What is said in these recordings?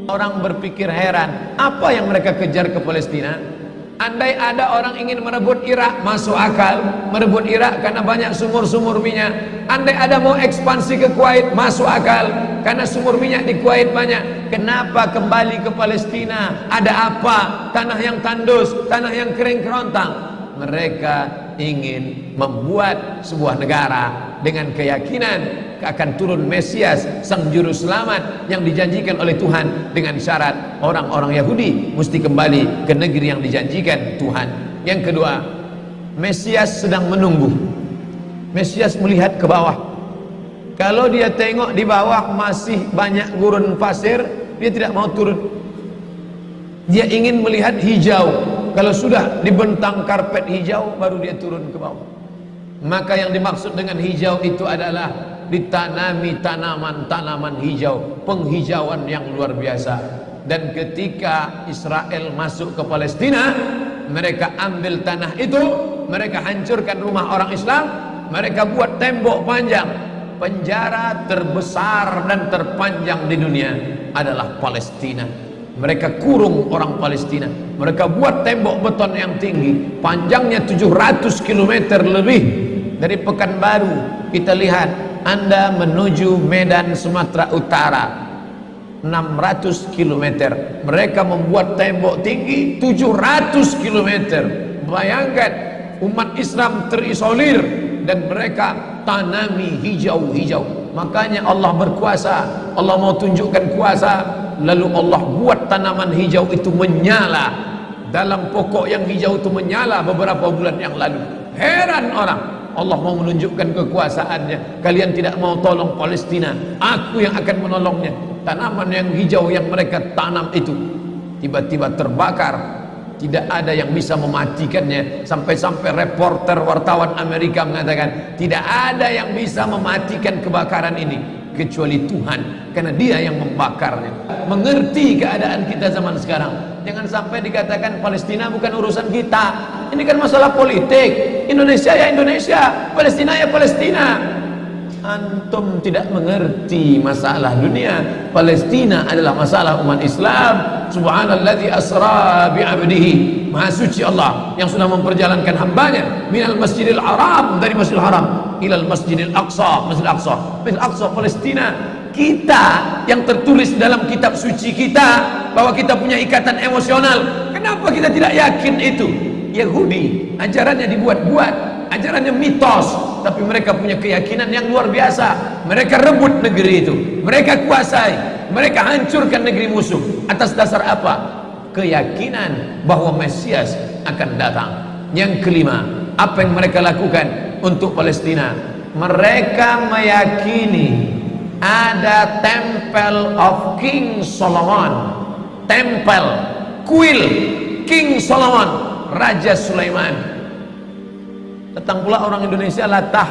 Orang berpikir heran, apa yang mereka kejar ke Palestina? Andai ada orang ingin merebut Irak, masuk akal. Merebut Irak karena banyak sumur-sumur minyak. Andai ada mau ekspansi ke Kuwait, masuk akal, karena sumur minyak di Kuwait banyak. Kenapa kembali ke Palestina? Ada apa? Tanah yang tandus, tanah yang kering kerontang. Mereka ingin membuat sebuah negara dengan keyakinan akan turun Mesias, sang juru selamat yang dijanjikan oleh Tuhan, dengan syarat orang-orang Yahudi mesti kembali ke negeri yang dijanjikan Tuhan. Yang kedua, Mesias sedang menunggu. Mesias melihat ke bawah. Kalau dia tengok di bawah masih banyak gurun pasir, dia tidak mau turun. Dia ingin melihat hijau. Kalau sudah dibentang karpet hijau, baru dia turun ke bawah. Maka yang dimaksud dengan hijau itu adalah ditanami tanaman-tanaman hijau, penghijauan yang luar biasa. Dan ketika Israel masuk ke Palestina, mereka ambil tanah itu, mereka hancurkan rumah orang Islam, mereka buat tembok panjang. Penjara terbesar dan terpanjang di dunia adalah Palestina. Mereka kurung orang Palestina. Mereka buat tembok beton yang tinggi, panjangnya 700 km lebih. Dari Pekanbaru kita lihat, Anda menuju Medan Sumatera Utara 600 km. Mereka membuat tembok tinggi 700 km. Bayangkan, umat Islam terisolir dan mereka tanami hijau-hijau. Makanya Allah berkuasa, Allah mau tunjukkan kuasa, lalu Allah buat tanaman hijau itu menyala. Dalam pokok yang hijau itu menyala beberapa bulan yang lalu. Heran orang, Allah mau menunjukkan kekuasaannya. Kalian tidak mau tolong Palestina, aku yang akan menolongnya. Tanaman yang hijau yang mereka tanam itu tiba-tiba terbakar. Tidak ada yang bisa mematikannya. Sampai-sampai reporter wartawan Amerika mengatakan, tidak ada yang bisa mematikan kebakaran ini kecuali Tuhan, karena Dia yang membakarnya. Mengerti keadaan kita zaman sekarang. Jangan sampai dikatakan Palestina bukan urusan kita. Ini kan masalah politik. Indonesia ya Indonesia, Palestina ya Palestina. Antum tidak mengerti masalah dunia. Palestina adalah masalah umat Islam. Subhanalladzi asra bi'abdihi, Maha suci Allah yang sudah memperjalankan hambanya minal masjidil haram, dari masjidil haram ilal masjidil aqsa, masjidil aqsa, masjidil aqsa Palestina. Kita yang tertulis dalam kitab suci kita bahwa kita punya ikatan emosional, kenapa kita tidak yakin itu? Yahudi ajarannya dibuat-buat, ajarannya mitos, tapi mereka punya keyakinan yang luar biasa. Mereka rebut negeri itu, mereka kuasai, mereka hancurkan negeri musuh. Atas dasar apa? Keyakinan bahwa Mesias akan datang. Yang kelima, apa yang mereka lakukan untuk Palestina? Mereka meyakini ada Temple of King Solomon, tempel, kuil King Solomon, Raja Sulaiman. Datang pula orang Indonesia latah,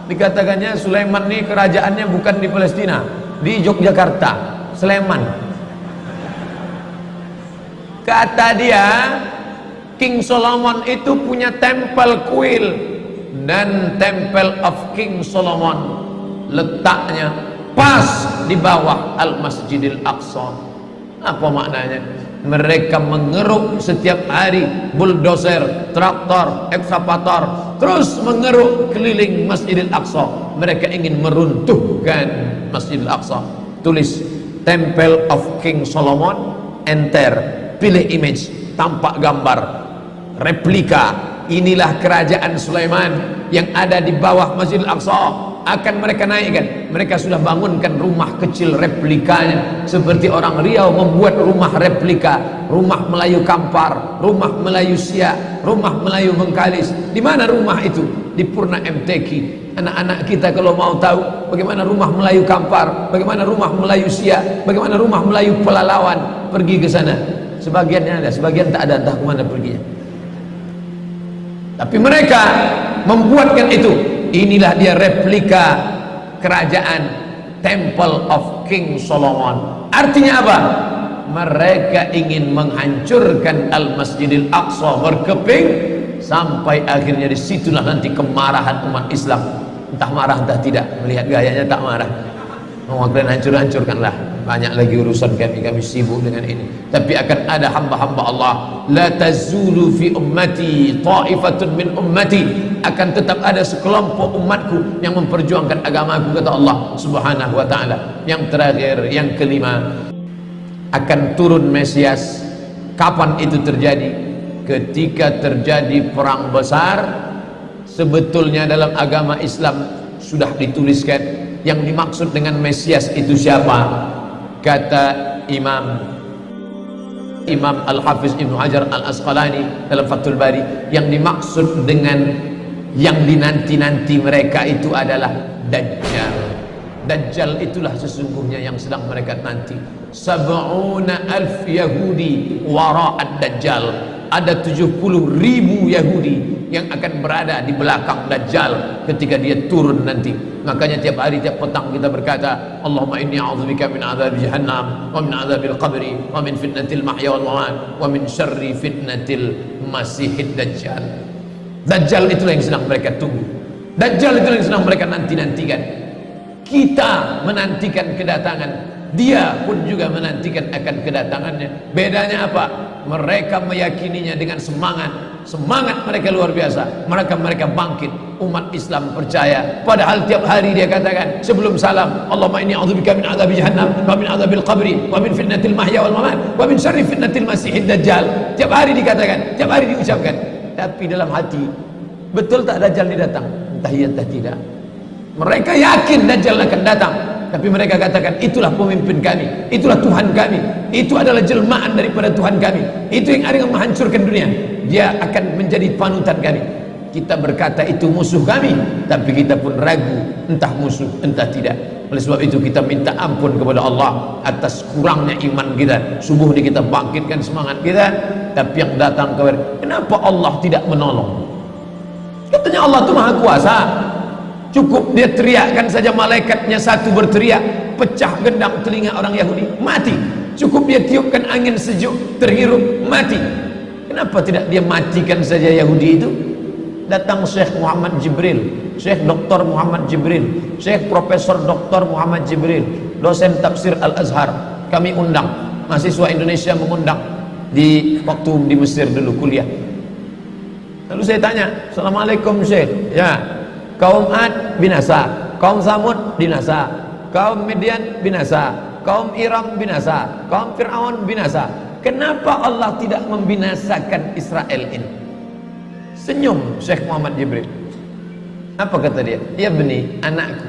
dikatakannya Sulaiman ini kerajaannya bukan di Palestina, di Yogyakarta, Sleman. Kata dia, King Solomon itu punya tempel kuil, dan Temple of King Solomon letaknya pas di bawah Al-Masjidil Aqsa. Apa maknanya? Mereka mengeruk setiap hari, bulldozer, traktor, ekskavator, terus mengeruk keliling Masjidil Aqsa. Mereka ingin meruntuhkan Masjidil Aqsa. Tulis Temple of King Solomon, enter, pilih image, tampak gambar, replika. Inilah kerajaan Sulaiman yang ada di bawah Masjidil Aqsa. Akan mereka naikkan. Mereka sudah bangunkan rumah kecil replikanya, seperti orang Riau membuat rumah replika, rumah Melayu Kampar, rumah Melayu Siak, rumah Melayu Bengkalis. Di mana rumah itu? Di Purna MTQ. Anak-anak kita kalau mau tahu bagaimana rumah Melayu Kampar, bagaimana rumah Melayu Siak, bagaimana rumah Melayu Pelalawan, pergi ke sana. Sebagiannya ada, sebagian tak ada, entah kemana perginya. Tapi mereka membuatkan itu. Inilah dia replika kerajaan Temple of King Solomon. Artinya apa? Mereka ingin menghancurkan Al-Masjidil Aqsa berkeping, sampai akhirnya disitulah nanti kemarahan umat Islam. Entah marah entah tidak, melihat gayanya tak marah. Mau kalian hancur-hancurkanlah. banyak lagi urusan kami sibuk dengan ini. Tapi akan ada hamba-hamba Allah, la tazulu fi ummati ta'ifatun min ummati, akan tetap ada sekelompok umatku yang memperjuangkan agamaku, kata Allah Subhanahu wa taala. Yang terakhir, yang kelima, akan turun Mesias. Kapan itu terjadi? Ketika terjadi perang besar. Sebetulnya dalam agama Islam sudah dituliskan yang dimaksud dengan Mesias itu siapa. Kata Imam Al-Hafiz Ibnu Hajar Al-Asqalani dalam Fathul Bari, yang dimaksud dengan yang dinanti-nanti mereka itu adalah Dajjal. Dajjal itulah sesungguhnya yang sedang mereka nanti. 70,000 Yahudi wara'ad Dajjal. Ada 70.000 Yahudi yang akan berada di belakang Dajjal ketika dia turun nanti. Makanya tiap hari, tiap petang kita berkata, Allahumma inni a'udzubika min adzabi jahannam wa min adzabil qabri wa min fitnatil mahya wal mamat wa min syarri fitnatil masihid Dajjal. Dajjal itulah yang sedang mereka tunggu. Dajjal itulah yang sedang mereka nanti-nantikan. Kita menantikan kedatangan, dia pun juga menantikan akan kedatangannya. Bedanya apa? Mereka meyakininya dengan semangat mereka luar biasa. Mereka bangkit. Umat Islam percaya. Padahal tiap hari dia katakan sebelum salam, Allahumma inni a'udzubika min adzabi jahannam wa min adzabil qabri wa min fitnatil mahya wal mamat wa min syarri fitnatil masihid Dajjal. Tiap hari dikatakan, tiap hari diucapkan. Tapi dalam hati, betul tak Dajjal ini datang? Entah iya entah tidak. Mereka yakin Dajjal akan datang, tapi mereka katakan itulah pemimpin kami, itulah Tuhan kami, itu adalah jelmaan daripada Tuhan kami, itu yang akan menghancurkan dunia, dia akan menjadi panutan kami. Kita berkata itu musuh kami, tapi kita pun ragu entah musuh entah tidak. Oleh sebab itu kita minta ampun kepada Allah atas kurangnya iman kita. Subuh ini kita bangkitkan semangat kita, tapi yang datang kepada, kenapa Allah tidak menolong? Katanya Allah itu maha kuasa. Cukup dia teriakkan saja, malaikatnya satu berteriak, pecah gendang telinga orang Yahudi, mati. Cukup dia tiupkan angin sejuk, terhirup, mati. Kenapa tidak dia matikan saja Yahudi itu? Datang Syekh Muhammad Jibril, Syekh Dr. Muhammad Jibril, Syekh Profesor Dr. Muhammad Jibril, dosen tafsir Al-Azhar. Kami undang, mahasiswa Indonesia mengundang di waktu di Mesir dulu kuliah. Lalu saya tanya, Assalamualaikum Syekh. Ya, kaum Ad binasa, kaum Samud binasa, kaum Midian binasa, kaum Iram binasa, kaum Fir'aun binasa. Kenapa Allah tidak membinasakan Israel ini? Senyum Syekh Muhammad Jibril. Apa kata dia? Ya beni, anakku,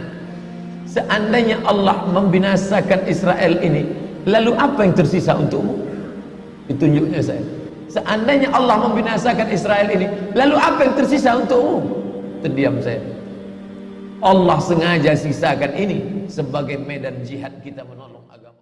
seandainya Allah membinasakan Israel ini, lalu apa yang tersisa untukmu? Ditunjuknya saya. Seandainya Allah membinasakan Israel ini, lalu apa yang tersisa untukmu? Terdiam saya. Allah sengaja sisakan ini sebagai medan jihad kita menolong agama.